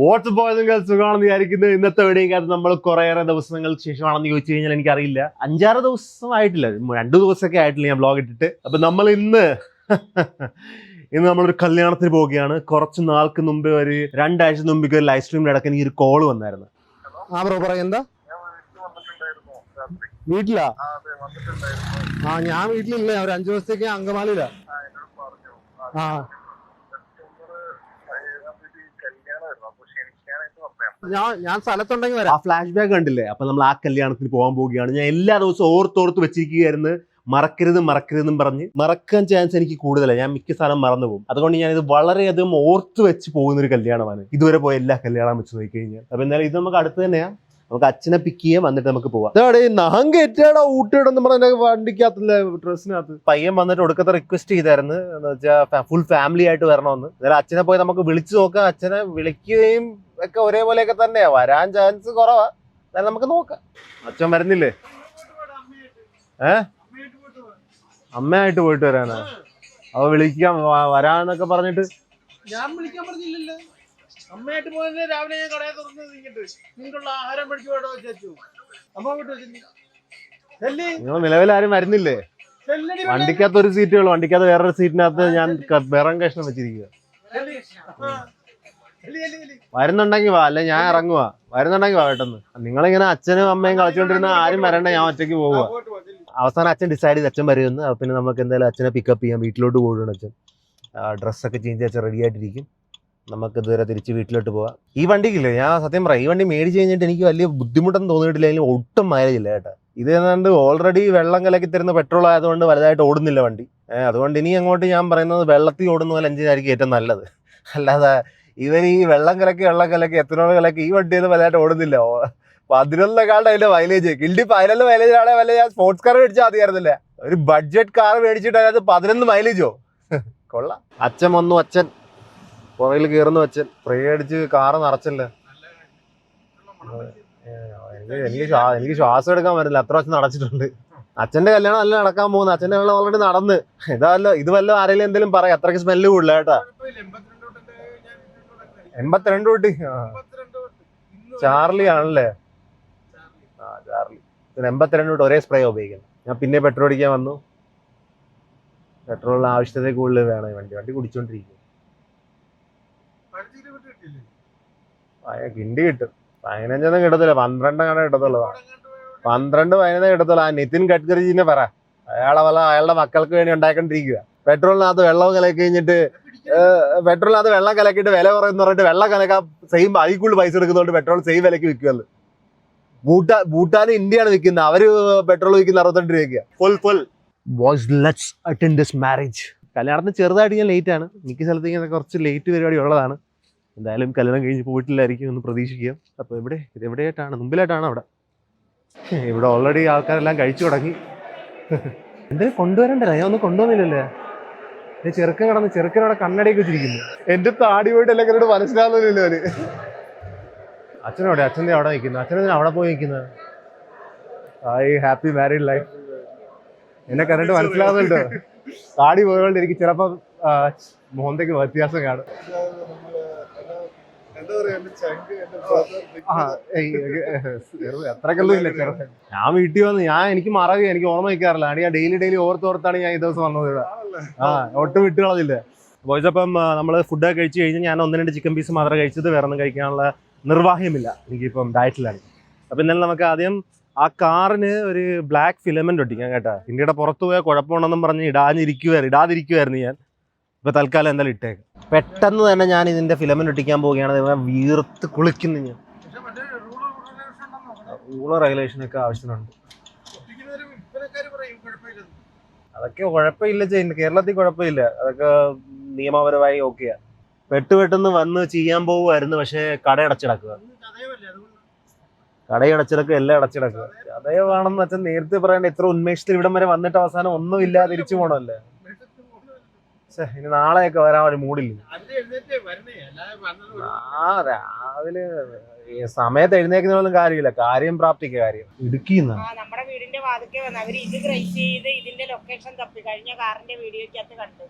WhatsApp ബോയ്സും ഗേൾസും സുഖമാണെന്ന് വിചാരിക്കുന്നത്. ഇന്നത്തെ വീഡിയോക്കകത്ത് നമ്മൾ കുറേയേറെ ദിവസങ്ങൾക്ക് ശേഷമാണെന്ന് ചോദിച്ചു കഴിഞ്ഞാൽ എനിക്കറിയില്ല. 5-6 ദിവസം ആയിട്ടില്ല, 2 ദിവസമൊക്കെ ആയിട്ടില്ല ഞാൻ വ്ളോഗ് ഇട്ടിട്ട്. അപ്പൊ നമ്മൾ ഇന്ന് നമ്മളൊരു കല്യാണത്തിന് പോവുകയാണ്. കുറച്ച് നാൾക്ക് മുമ്പ്, ഒരു 2 ആഴ്ച മുമ്പ് ഒരു ലൈവ് സ്ട്രീമിൽ ഇടയ്ക്ക് എനിക്ക് ഒരു കോള് വന്നായിരുന്നു. ആ ബ്രോ പറ, എന്താ വീട്ടിലാ? ഞാൻ വീട്ടിലില്ല, ഒരു 5 ദിവസത്തേക്ക് അങ്കമാലിയിലാ. ഞാൻ സ്ഥലത്തുണ്ടെങ്കിൽ വരാം. ആ ഫ്ലാഷ് ബാക്ക് കണ്ടില്ലേ? അപ്പൊ നമ്മൾ ആ കല്യാണത്തിന് പോകാൻ പോവുകയാണ്. ഞാൻ എല്ലാ ദിവസവും ഓർത്തോർത്ത് വെച്ചിരിക്കുകയായിരുന്നു, മറക്കരുതെന്നും പറഞ്ഞ്. മറക്കാൻ ചാൻസ് എനിക്ക് കൂടുതലാണ്, ഞാൻ മിക്ക സ്ഥലം മറന്നു പോകും. അതുകൊണ്ട് ഞാൻ ഇത് വളരെയധികം ഓർത്ത് വെച്ച് പോകുന്ന ഒരു കല്യാണമാണ്. ഇതുവരെ പോയ എല്ലാ കല്യാണം വെച്ച് നോക്കി കഴിഞ്ഞാൽ. അപ്പൊ എന്തായാലും ഇത് നമുക്ക് അടുത്ത് തന്നെയാ. നമുക്ക് അച്ഛനെ പിക്ക് ചെയ്യാം, വന്നിട്ട് നമുക്ക് പോവാം. ഇതവിടെ നഹം കയറ്റാടോ ഊട്ടിയിടന്ന് പറഞ്ഞ വണ്ടിക്കകത്തില്ല, ഡ്രസ്സിനകത്ത്. പയ്യൻ വന്നിട്ട് ഒടുക്കത്തെ റിക്വസ്റ്റ് ചെയ്തായിരുന്നു, എന്ന് വെച്ചാൽ ഫുൾ ഫാമിലി ആയിട്ട് വരണമെന്ന്. എന്നാലും അച്ഛനെ പോയി നമുക്ക് വിളിച്ചു നോക്കാം. അച്ഛനെ വിളിക്കുകയും ഒക്കെ ഒരേപോലെയൊക്കെ തന്നെയാ, വരാൻ ചാൻസ് കുറവാ. എന്നാലും നമുക്ക് നോക്കാം. അച്ഛൻ വരുന്നില്ലേ? അമ്മയായിട്ട് പോയിട്ട് വരാനാ? അവ വിളിക്കാം വരാന്നൊക്കെ പറഞ്ഞിട്ട്. ഞാൻ വിളിക്കാൻ പറഞ്ഞില്ലല്ലോ. അമ്മയായിട്ട് പോയത് രാവിലെ ഞാൻ കടയെ തുറന്ന് നിങ്ങൾക്കുള്ള ആഹാരം മേടിച്ചു പോയിട്ട് വെച്ചു. അമ്മ നിങ്ങൾ നിലവിൽ ആരും വരുന്നില്ലേ? വണ്ടിക്കകത്ത് ഒരു സീറ്റുകൾ, വണ്ടിക്കകത്ത് വേറൊരു സീറ്റിനകത്ത് ഞാൻ വിറം കഷ്ണം വെച്ചിരിക്കുക. വരുന്നുണ്ടെങ്കിൽ വാ, അല്ലെ ഞാൻ ഇറങ്ങുവാ. വരുന്നുണ്ടെങ്കിൽ വാ പെട്ടെന്ന്. നിങ്ങളിങ്ങനെ അച്ഛനും അമ്മയും കളിച്ചോണ്ടിരുന്ന ആരും വരണ്ട, ഞാൻ ഒറ്റയ്ക്ക് പോവുക. അവസാനം അച്ഛൻ ഡിസൈഡ് ചെയ്ത് അച്ഛൻ വരുമെന്ന്. പിന്നെ നമുക്ക് എന്തായാലും അച്ഛനെ പിക്കപ്പ് ചെയ്യാം, വീട്ടിലോട്ട് പോകണം. അച്ഛൻ ഡ്രസ്സൊക്കെ ചേഞ്ച് ചെയ്ത് അച്ഛൻ റെഡി ആയിട്ടിരിക്കും. നമുക്ക് ഇതുവരെ തിരിച്ച് വീട്ടിലോട്ട് പോവാം. ഈ വണ്ടിക്കില്ലേ, ഞാൻ സത്യം പറയാം, ഈ വണ്ടി മേടിച്ച് കഴിഞ്ഞിട്ട് എനിക്ക് വലിയ ബുദ്ധിമുട്ടൊന്നും തോന്നിയിട്ടില്ല. അതിൽ ഒട്ടും മൈലേജ് ഇല്ല കേട്ടോ. ഇത് ഏതാണ്ട് ഓൾറെഡി വെള്ളം കലക്കി തരുന്ന പെട്രോൾ ആയതുകൊണ്ട് വലുതായിട്ട് ഓടുന്നില്ല വണ്ടി. അതുകൊണ്ട് ഇനി അങ്ങോട്ട് ഞാൻ പറയുന്നത് വെള്ളത്തിൽ ഓടുന്ന പോലെ എഞ്ചിനായിരിക്കും ഏറ്റവും നല്ലത്. അല്ലാതെ ഇവർ ഈ വെള്ളം കലക്കി എത്തനോൾ കലക്കി ഈ വണ്ടിയൊന്നും വലുതായിട്ട് ഓടുന്നില്ല. 11 അതിന്റെ മൈലേജ് കിണ്ടി. 11 മൈലേജിനാണെ വല്ല ഞാൻ സ്പോർട്സ് കാർ മേടിച്ചാൽ മതിയായിരുന്നില്ല. ഒരു ബഡ്ജറ്റ് കാർ മേടിച്ചിട്ട് അതിനകത്ത് 11 മൈലേജോ? കൊള്ളാം. അച്ഛൻ വന്നു. അച്ഛൻ പുറകിൽ കയറുന്നു. അച്ഛൻ സ്പ്രേ അടിച്ച് കാറ് നിറച്ചല്ലേ. എനിക്ക് ശ്വാസം എടുക്കാൻ പറ്റില്ല, അത്ര വച്ച് നടച്ചിട്ടുണ്ട്. അച്ഛന്റെ കല്യാണം അല്ല നടക്കാൻ പോകുന്നത്. അച്ഛന്റെ കല്യാണം ഓൾറെഡി നടന്ന്. ഇത് വല്ല ആരെങ്കിലും എന്തെങ്കിലും പറയാം, അത്രയ്ക്ക് സ്മെല്ല് കൂടില്ല കേട്ടാ. 82 തൊട്ട് ചാർലി ആണല്ലേ? ചാർലി 82 തൊട്ട് ഒരേ സ്പ്രേ ഉപയോഗിക്കുന്നത്. ഞാൻ പിന്നെ പെട്രോൾ അടിക്കാൻ വന്നു. പെട്രോളിന് ആവശ്യത്തെ കൂടുതൽ വേണം. വണ്ടി കുടിച്ചോണ്ടിരിക്കും. കിണ്ടി കിട്ടും. 15 കിട്ടത്തില്ല, 12 കിട്ടത്തുള്ളൂ. 12-15 കിട്ടത്തുള്ളൂ. ആ നിതിൻ ഗഡ്കരിജിനെ പറ, അയാളുടെ മക്കൾക്ക് വേണ്ടി ഉണ്ടാക്കിക്കൊണ്ടിരിക്കുക. പെട്രോളിനകത്ത് വെള്ളം കലക്കി കഴിഞ്ഞിട്ട്, പെട്രോളിനകത്ത് വെള്ളം കലക്കിയിട്ട് വില കുറയെന്ന് പറഞ്ഞിട്ട് വെള്ളം കലക്കാൻ സെയിം അതിൽ കൂടുതൽ പൈസ എടുക്കുന്നതുകൊണ്ട് പെട്രോൾ സെയിം വിലക്ക് വിൽക്കുമല്ലോ. ഭൂട്ടാൻ ഇന്ത്യയാണ് വിൽക്കുന്നത്, അവര് പെട്രോൾ വിൽക്കുന്ന 62 രൂപയ്ക്ക്. Full boys, let's attend this marriage. കല്യാണത്തിന് ചെറുതായിട്ട് ഞാൻ ലേറ്റ് ആണ്. മിക്ക സ്ഥലത്തേക്ക് കുറച്ച് ലേറ്റ് പരിപാടി ഉള്ളതാണ്. എന്തായാലും കല്യാണം കഴിഞ്ഞ് പോയിട്ടില്ലായിരിക്കും എന്ന് പ്രതീക്ഷിക്കാം. അപ്പോൾ എവിടെയായിട്ടാണ്? മുമ്പിലായിട്ടാണ് അവിടെ. ഇവിടെ ഓൾറെഡി ആൾക്കാരെല്ലാം കഴിച്ചു തുടങ്ങി. എന്തായാലും കൊണ്ടുവരണ്ടല്ലോ, ഞാൻ ഒന്നും കൊണ്ടുവന്നില്ലല്ലേ. ചെറുക്കനവിടെ കണ്ണടയൊക്കെ വെച്ചിരിക്കുന്നു. എന്റെ താടി പോയിട്ട് എല്ലാം എന്നോട് മനസ്സിലാവുന്നില്ലല്ലോ അവന്. അച്ഛനോടെ? അച്ഛൻ്റെ അവിടെ നിൽക്കുന്നു. അച്ഛനെന്തിനാ അവിടെ പോയി നിൽക്കുന്നത്? Happy married life. എന്നെ കണ്ടിട്ട് മനസ്സിലാവുന്നുണ്ടോ? താടി പോയതുകൊണ്ട് എനിക്ക് ചിലപ്പോൾ മോന്തയ്ക്ക് വ്യത്യാസം കാണും. അത്രക്കൊന്നും ഇല്ല. ഞാൻ വീട്ടിൽ വന്ന് എനിക്ക് മറവി, എനിക്ക് ഓർമ്മ വയ്ക്കാറില്ല. ഞാൻ ഡെയിലി ഓർത്താണ് ഞാൻ ഈ ദിവസം വന്നത് ഇവിടെ. ഒട്ടും വിട്ടുകളതില്ല. ബോയ്സ്, അപ്പം നമ്മൾ ഫുഡൊക്കെ കഴിച്ച് കഴിഞ്ഞാൽ ഞാൻ 1-2 ചിക്കൻ പീസ് മാത്രമേ കഴിച്ചത്. വേറെ ഒന്നും കഴിക്കാനുള്ള നിർവാഹ്യമില്ല, എനിക്കിപ്പം ഡയറ്റിലാണ്. അപ്പം എന്നാലും നമുക്ക് ആദ്യം ആ കാറിന് ഒരു ബ്ലാക്ക് ഫിലമെന്റ് ഒട്ടിക്കാം കേട്ടോ. ഇന്ത്യയുടെ പുറത്തു പോയാൽ കുഴപ്പമുണ്ടെന്നും പറഞ്ഞ് ഇടാതിരിക്കുമായിരുന്നു ഞാൻ. ഇപ്പൊ തൽക്കാലം എന്തായാലും ഇട്ടേക്കാം. പെട്ടെന്ന് തന്നെ ഞാൻ ഇതിന്റെ ഫിലമെന്റ് ഒട്ടിക്കാൻ പോവുകയാണ്. വീർത്ത് കുളിക്കുന്നു ഞാൻ. റൂള് റെഗുലേഷനൊക്കെ ആവശ്യമുണ്ട്. അതൊക്കെ കുഴപ്പമില്ല, കേരളത്തിൽ കുഴപ്പമില്ല. അതൊക്കെ നിയമപരമായി ഓക്കെയാ. പെട്ടെന്ന് വന്ന് ചെയ്യാൻ പോവുമായിരുന്നു. പക്ഷെ കട അടച്ചിടക്കുക, എല്ലാം അടച്ചിടക്കുക. അതേവാണെന്ന് അച്ഛൻ നേരത്തെ പറയണ്ട. ഇത്ര ഉന്മേഷത്തിൽ ഇവിടം വരെ വന്നിട്ട് അവസാനം ഒന്നുമില്ലാതെ തിരിച്ചു പോകണമല്ലേ. ഇനി നാളെയൊക്കെ വരാൻ ഒരു മൂടില്ല. രാവിലെ സമയത്ത് എഴുന്നേക്കുന്നതൊന്നും കാര്യമില്ല, കാര്യം പ്രാപ്തിക്ക് കാര്യം. ഇടുക്കിന്ന് നമ്മുടെ വീടിന്റെ വാതിക്കെ വന്ന് അവര് ഇത് ട്രേസ് ചെയ്ത് ഇതിന്റെ ലൊക്കേഷൻ തപ്പി കഴിഞ്ഞ കാറിന്റെ വീഡിയോക്കകത്ത് കണ്ടു.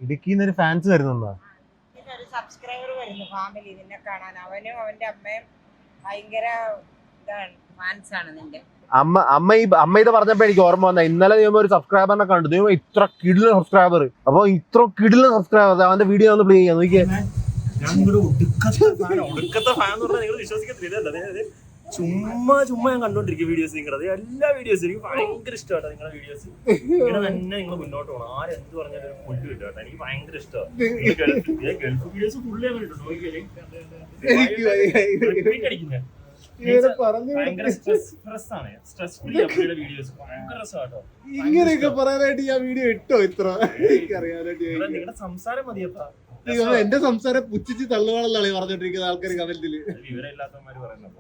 ഇടുക്കിന്ന് ഒരു ഫാൻസ് വരുന്നുണ്ടോ? ഒരു സബ്സ്ക്രൈബർ വരുന്നു ഫാമിലി നിന്നെ കാണാൻ. അവനും അവന്റെ അമ്മയും ഭയങ്കര ഇതാണ്, ഫാൻസാണ് നിന്റെ. അമ്മ ഇത് പറഞ്ഞപ്പോ എനിക്ക് ഓർമ്മ വന്ന ഇന്നലെ നീ ഒരു സബ്സ്ക്രൈബറിനെ കണ്ടു. നീ ഇത്ര കിടിലൻ സബ്സ്ക്രൈബർ. അപ്പൊ ഇത്ര കിടിലൻ സബ്സ്ക്രൈബർ അവന്റെ വീഡിയോ ഒന്ന് പ്ലേ ചെയ്യാം നോക്കിയേ. ഞാൻ നിങ്ങളുടെ ഒടുക്കത്തെ ഫാൻ എന്ന് പറഞ്ഞാൽ നിങ്ങൾ വിശ്വസിക്കത്തില്ല. അതായത് ചുമ്മാ ഞാൻ കണ്ടോണ്ടിരിക്കും വീഡിയോസ് നിങ്ങളുടെ എല്ലാ വീഡിയോസും. എനിക്ക് ഭയങ്കര ഇഷ്ടമാണ് നിങ്ങളുടെ വീഡിയോസ്. ഇങ്ങനെ തന്നെ നിങ്ങൾ മുന്നോട്ട് പോകണം. ആരെന്ത് പറഞ്ഞാലും കൊല്ലു കിട്ടും കേട്ടോ. എനിക്ക് ഭയങ്കര ഇഷ്ടമാണ്. ഗൾഫ് വീഡിയോസ് ഫുള്ള് ഞാൻ കണ്ടിട്ടുണ്ട്. നോക്കിയാലേ അടിക്കുന്നത് ഭയങ്കര സ്ട്രെസ് ആണ്. സ്ട്രെസ് ഫ്രീ അമ്മയുടെ വീഡിയോസ് ഭയങ്കര രസമാട്ടോ. ഇങ്ങനെയൊക്കെ പറയാനായിട്ട് ഞാൻ വീഡിയോ ഇട്ടോ ഇത്ര നിങ്ങളുടെ സംസാരം മതിയപ്പാ. എന്റെ സംസാരം പുച്ഛിച്ച് തള്ളുവാണെന്നാണ് പറഞ്ഞോണ്ടിരിക്കുന്ന ആൾക്കാർ കമന്റില്. വിവരമില്ലാത്തവന്മാര് പറയുന്നത്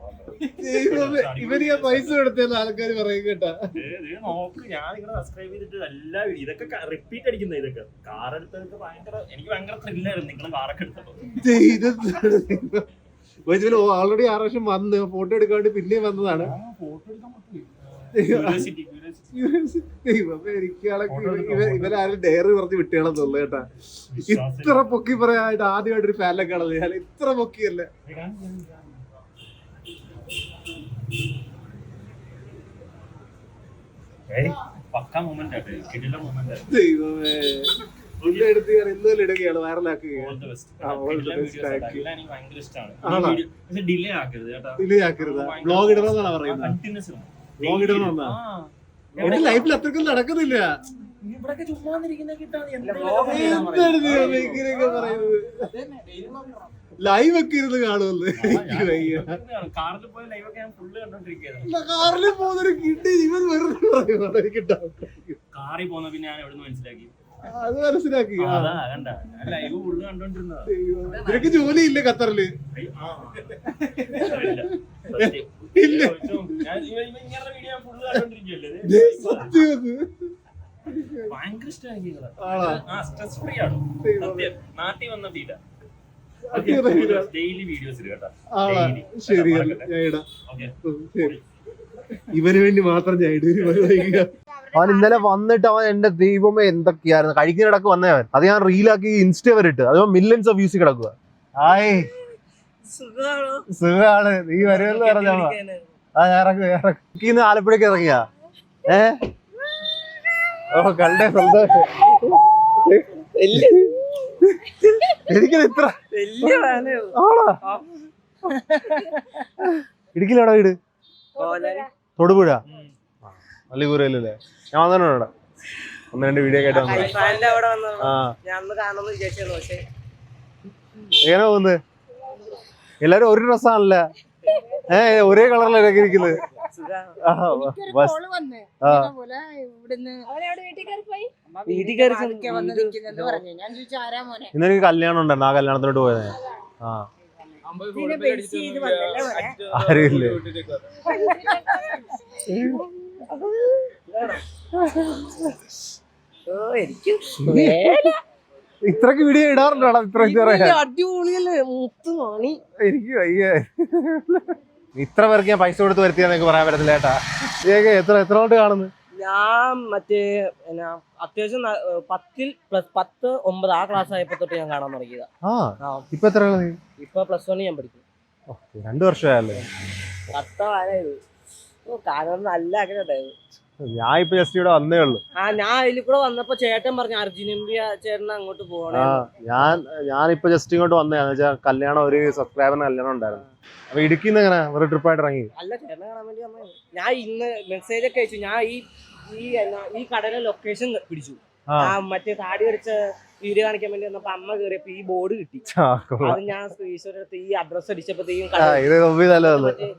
ഇവര് ഞാൻ പൈസ കൊടുത്തെന്ന് ആൾക്കാർ പറയും കേട്ടാ. നോക്ക്, ഞാൻ നിങ്ങളെ സബ്സ്ക്രൈബ് ചെയ്തിട്ട് എല്ലാ ഇതൊക്കെ റിപ്പീറ്റ് അടിക്കുന്ന ഇതൊക്കെ കാർ എടുത്തതൊക്കെ എനിക്ക് ഭയങ്കര ത്രില്ലായിരുന്നു. നിങ്ങൾ കാറൊക്കെ എടുത്തപ്പോ ഓൾറെഡി 6 വർഷം വന്ന് ഫോട്ടോ എടുക്കാൻ വേണ്ടി പിന്നെയും വന്നതാണ്. ഫോട്ടോ എടുക്കാൻ പറ്റില്ല. ഇവരാരും ഡയറി പറഞ്ഞ് വിട്ടുകയാണെന്ന് തോന്നുന്നു കേട്ടാ. ഇത്ര പൊക്കി പറയാനായിട്ട് ആദ്യമായിട്ട് ഒരു ഫാനിലൊക്കെ കാണുന്നത് ഞാൻ. ഇത്ര പൊക്കിയല്ലേ ദൈവമേ. ഇതിന്റെ അടുത്ത് ഞാൻ ഇന്നലെ ഇടുകയാണ്, വൈറലാക്കുകയാണ്. ഡിലേ ആക്കരുത്. വ്ലോഗ് ഇടണമെന്നാണ് പറയുന്നത്. വ്ലോഗ് ഇടണമെന്നാ. എന്റെ ലൈഫിൽ അത്രക്കും നടക്കുന്നില്ല. എന്താണ് ഇങ്ങനെയൊക്കെ പറയുന്നത്? ലൈവ് ഒക്കെ ഇരുന്ന് കാണുമല്ലോ. കാറിൽ പോകുന്നൊരു കിട്ടി ഇവൻ വെറുതെ പറയുന്നത് എനിക്ക് കാറിൽ പോകുന്ന പിന്നെ ഞാൻ എവിടെ മനസ്സിലാക്കി അത് മനസ്സിലാക്കി. ലൈവ് ഫുള്ള് കണ്ടോണ്ടിരുന്നതാ. നിനക്ക് ജോലിയില്ല ഖത്തറില്? ഇല്ല. ഭയങ്കര ഇഷ്ടമായി. സ്ട്രെസ് ഫ്രീ ആണ്. നാട്ടിൽ വന്ന ഫീല. ഡെയിലി വീഡിയോസ് കേട്ടോ. ശരി, ഞാൻ ഇടാം. ഇവന് വേണ്ടി മാത്രം ഞാൻ ഇടുക. അവൻ ഇന്നലെ വന്നിട്ട് അവൻ എന്റെ ദൈവമേ എന്തൊക്കെയായിരുന്നു കഴിക്കുന്നിടക്ക് വന്നേ അവൻ. അത് ഞാൻ റീലാക്കി ഇൻസ്റ്റ വരെ ഇട്ട്. അത് മില്യൺസ് ഓഫ് വ്യൂസ് കിടക്കുക. ആയ് സുഖാണ്. നീ വരുമെന്ന് പറഞ്ഞ ഇറക്കിന്ന് ആലപ്പുഴക്ക് ഇറങ്ങിയാ. ഓ കണ്ടേ സന്തോഷം. എനിക്കത് ഇത്ര ആണോ? ഇടുക്കിയിലാടാ വീട്? തൊടുപുഴ അല്ലിപൂരല്ലേ? ഞാൻ വന്നിട്ടുണ്ട്. 1-2 വീഡിയോ കേട്ടോ. എങ്ങനെ പോകുന്നത്? എല്ലാരും ഒരു ഡ്രസ്സാണല്ലേ? ഒരേ കളറിലൊക്കെ ഇരിക്കുന്നത്. ഇന്നെനിക്ക് കല്യാണം ഉണ്ടായിരുന്നു. ആ കല്യാണത്തിനോട്ട് പോയത്. അറിയില്ലേ? ഇത്രക്ക് വീഡിയോ ഇടാറുണ്ടോ? എനിക്ക് വയ്യ. ഇത്ര പേർക്ക് ഞാൻ പൈസ കൊടുത്ത് വരുത്തിയാന്നൊക്കെ പറയാൻ പറ്റത്തില്ല ചേട്ടാ. എത്ര കൊണ്ട് കാണുന്നു? ഞാൻ മറ്റേ അത്യാവശ്യം 10 + 9 ആ ക്ലാസ് ആയപ്പോ തൊട്ട് ഞാൻ കാണാൻ തുടങ്ങിയതാ. ഇപ്പൊ എത്ര? ഇപ്പൊ +1 ഞാൻ പഠിക്കും. 2 വർഷമായല്ലേ? കാണാൻ നല്ല ആഗ്രഹം ഉണ്ടായിരുന്നു. ഞാൻ ഇപ്പൊ ജസ്റ്റ് ഇവിടെ വന്നേ ഉള്ളു. ഞാൻ അതിൽ കൂടെ വന്നപ്പോ ചേട്ടൻ പറഞ്ഞു അർജുൻ എം പി ചേട്ടൻ അങ്ങോട്ട് പോകണേ. ഞാനിപ്പോ ജസ്റ്റ് ഇങ്ങോട്ട് വന്നതാന്ന് വെച്ചാൽ കല്യാണം, ഒരു സബ്സ്ക്രൈബറിന് കല്യാണം ഉണ്ടായിരുന്നു. അപ്പൊ ഇടുക്കിന്ന് എങ്ങനെ ഒരു ട്രിപ്പായിട്ട് ഇറങ്ങി? അല്ല, ചേട്ടനെ കാണാൻ വേണ്ടി വന്നത്. ഞാൻ ഇന്ന് മെസ്സേജ് ഒക്കെ അയച്ചു. ഞാൻ ഈ കടയിലെ ലൊക്കേഷൻ പിടിച്ചു. മറ്റേ താടി വരച്ച വീഡിയോ കാണിക്കാൻ വേണ്ടി വന്നപ്പോ അമ്മ കേറിയപ്പോ ഈ ബോർഡ് കിട്ടി. അത് ഞാൻ സ്ക്രീൻഷോട്ട് എടുത്ത് ഈ അഡ്രസ് അടിച്ചപ്പോഴത്തേക്കും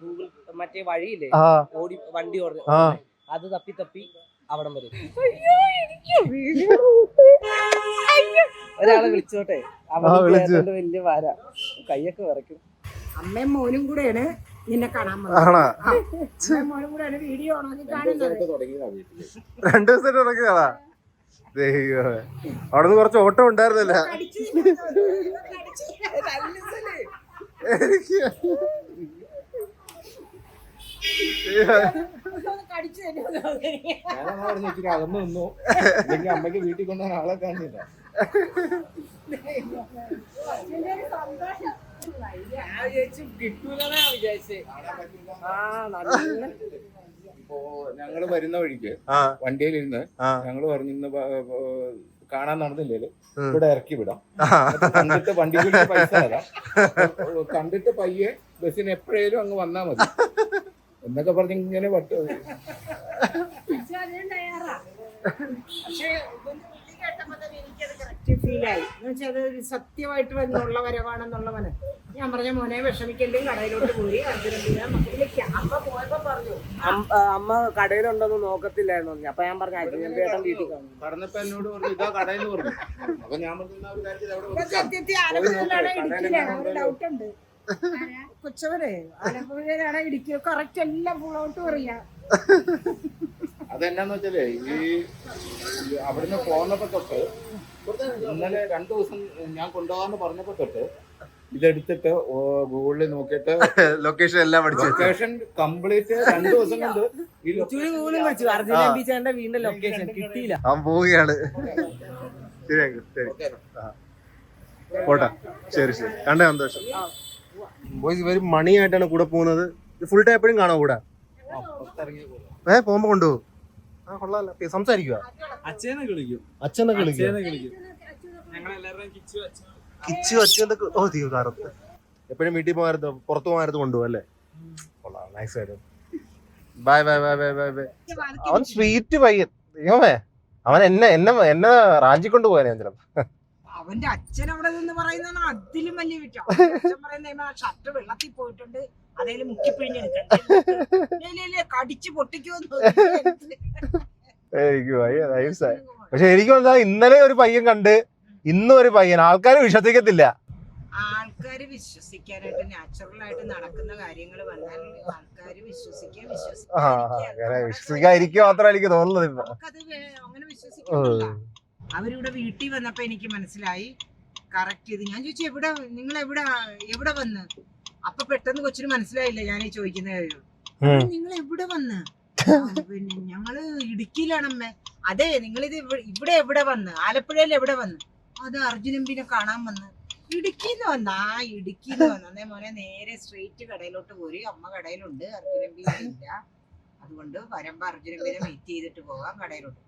ഗൂഗിൾ മറ്റേ വഴിയില്ലേ ഓടി വണ്ടി ഓടുന്നത്, അത് തപ്പി അവിടം വരും. ഒരാളെ വിളിച്ചോട്ടെ, അവിടെ വലിയ വാര കൈയൊക്കെ വിറയ്ക്കും. അമ്മയും മോനും കൂടെയാണ് നിന്നെ കാണാൻ വന്നത്. മോനും കൂടെയാണ് വീഡിയോ ഓണാക്കി കാണുന്നത്. 2 ദിവസം തുടങ്ങിയതാ. അവിടുന്ന് കുറച്ച് ഓട്ടം ഉണ്ടായിരുന്നല്ല. അകന്നു നിന്നു. അമ്മയ്ക്ക് വീട്ടിൽ കൊണ്ടുപോകാൻ ആളെ കാണില്ല. ഞാൻ വിചാരിച്ചു കിട്ടൂലെന്നാ വിചാരിച്ചേ. ആ നല്ല ഇപ്പോ ഞങ്ങള് വരുന്ന വഴിക്ക് ആ വണ്ടിയിലിരുന്ന് ആ ഞങ്ങള് പറഞ്ഞു ഇന്ന് കാണാൻ നടന്നില്ലേല് ഇവിടെ ഇറക്കി വിടാം. ആ. എന്നിട്ട് കണ്ടിട്ട് വണ്ടിക്ക് പൈസ തരാം. കണ്ടിട്ട് പയ്യെ ബസ്സിന് എപ്പോഴേലും അങ്ങ് വന്നാ മതി എന്നൊക്കെ പറഞ്ഞ് ഇങ്ങനെ പക്ഷേ കേട്ടപ്പോ തന്നെ എനിക്കത് കറക്റ്റ് ഫീലായി. എന്നുവെച്ചാൽ അത് സത്യമായിട്ട് വന്നുള്ള വരവാണെന്നുള്ളവന് ഞാൻ പറഞ്ഞ മോനെ വിഷമിക്കല്ലേ, കടയിലോട്ട് പോയി അർജന്റീന മക്കളിലേക്ക് അമ്മ പോയപ്പോ പറഞ്ഞു അമ്മ കടയിലുണ്ടോന്ന് നോക്കത്തില്ലായിരുന്നു. അപ്പൊ ഞാൻ പറഞ്ഞു അച്ഛൻ വീട്ടിൽ കാണും. പറഞ്ഞപ്പോ എന്നോട് പറഞ്ഞു ഇതാ കടയെന്ന് പറഞ്ഞു. അപ്പൊ ഞാൻ പറഞ്ഞ ഒരു കാര്യത്തിൽ അവിടെ വെക്കാം. സത്യത്തിൽ ആലപ്പുഴയിലാണോ ഇടുക്കിയിലാണോ ഒരു ഡൗട്ട് ഉണ്ട്. കൊച്ചവരെ ആലപ്പുഴയിലാണോ ഇടുക്കിയോ കറക്റ്റ് എല്ലാം ഫുള്ളോട്ട് പറയാം. അതെന്നാന്ന് വെച്ചാലേ ഈ അവിടുന്ന് പോന്നപ്പോ തൊട്ട് ഇന്നലെ 2 ദിവസം ഞാൻ കൊണ്ടുപോകാന്ന് പറഞ്ഞപ്പോ തൊട്ട് ഇതെടുത്തിട്ട് ഗൂഗിളിൽ നോക്കിയിട്ട് ലൊക്കേഷൻ എല്ലാം പഠിച്ചു. ലൊക്കേഷൻ കംപ്ലീറ്റ് 2 ദിവസം കൊണ്ട് ഈ ചുഴി പോലും വിളിച്ചു അർജുനൻ ബീച്ചാന്റെ വീടിന്റെ ലൊക്കേഷൻ കിട്ടിയില്ല. അവൻ പോവുകയാണ്. ശരി അങ്കിൾ, ശരി. പോട്ടെ, ശരി ശരി. കണ്ട സന്തോഷം. ബോയ്സ് ഇവര് മണിയായിട്ടാണ് കൂടെ പോകുന്നത്. ഫുൾ ടൈം എപ്പോഴും കാണാം കൂടെ. പോകുമ്പോ കൊണ്ടുപോകും. ആ കൊള്ളാല്ല. സംസാരിക്കുക. അച്ഛനൊക്കെ വിളിക്കും. അച്ഛനൊക്കെ വിളിക്കും. ഞങ്ങളെല്ലാവരും കിച്ചു അച്ഛനൊക്കെ. ഓ തീ കാറത്ത് എപ്പോഴും വീട്ടിൽ പോകാറുണ്ട്, പുറത്തു പോകാറുണ്ട് കൊണ്ടുപോകും അല്ലേ? കൊള്ളാം, നൈസ് ആയിട്ട്. Bye bye bye bye bye bye. അവൻ സ്വീറ്റ് പയ്യൻ. ദൈവമേ, അവൻ എന്നെ റാഞ്ചി കൊണ്ടുപോകാൻ ഞാൻ ചിലപ്പോ. അവന്റെ അച്ഛൻ അവിടെ നിന്ന് പറയുന്നതാണ് അതിലും വലിയ വിറ്റം. അച്ഛൻ പറയുന്ന ഷർട്ട് വെള്ളത്തിൽ പോയിട്ടുണ്ട്, അതേലും മുക്കിപ്പിഴിഞ്ഞെടുക്കണ്ടേ കടിച്ചു പൊട്ടിക്കുമെന്ന്. പക്ഷെ എനിക്ക് മനസ്സിലായി, ഇന്നലെ ഒരു പയ്യൻ കണ്ട്, ഇന്നും ഒരു പയ്യൻ. ആൾക്കാര് വിശ്വസിക്കത്തില്ല. ആൾക്കാര് വിശ്വസിക്കാനായിട്ട് നാച്ചുറൽ ആയിട്ട് നടക്കുന്ന കാര്യങ്ങൾ വന്നാൽ ആൾക്കാര് വിശ്വസിക്കാതിരിക്കുക മാത്രമേ എനിക്ക് തോന്നുന്നത് ഇപ്പൊ. അങ്ങനെ വിശ്വസിക്കുന്നില്ല. അവരിവിടെ വീട്ടിൽ വന്നപ്പോ എനിക്ക് മനസ്സിലായി കറക്റ്റ് ഇത്. ഞാൻ ചോദിച്ചു നിങ്ങൾ എവിടെ വന്ന്? അപ്പൊ പെട്ടെന്ന് കൊച്ചിന് മനസ്സിലായില്ല ഞാൻ ഈ ചോദിക്കുന്ന കാര്യം. നിങ്ങൾ എവിടെ വന്ന്? പിന്നെ ഞങ്ങള് ഇടുക്കിയിലാണമ്മേ. അതെ, നിങ്ങളിത് ഇവിടെ എവിടെ വന്ന്? ആലപ്പുഴയിൽ എവിടെ വന്ന്? അത് അർജുനമ്പിനെ കാണാൻ വന്ന്. ഇടുക്കിന്ന് വന്ന ഇടുക്കിന്ന് വന്ന അതേ മോനെ നേരെ സ്ട്രെയിറ്റ് കടയിലോട്ട് പോരി. അമ്മ കടയിലുണ്ട്, അർജുനമ്പി ഇല്ല. അതുകൊണ്ട് വരുമ്പോ അർജുനമ്പിനെ വെയിറ്റ് ചെയ്തിട്ട് പോകാം കടയിലോട്ട്.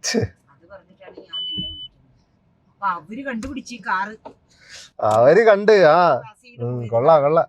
അത് പറഞ്ഞിട്ടാണ് ഞാൻ നിന്നെ വിളിക്കുന്നത്. അപ്പൊ അവര് കണ്ടുപിടിച്ച് ഈ കാറ് അവര് കണ്ട്. ആ കൊള്ളാം കൊള്ളാം.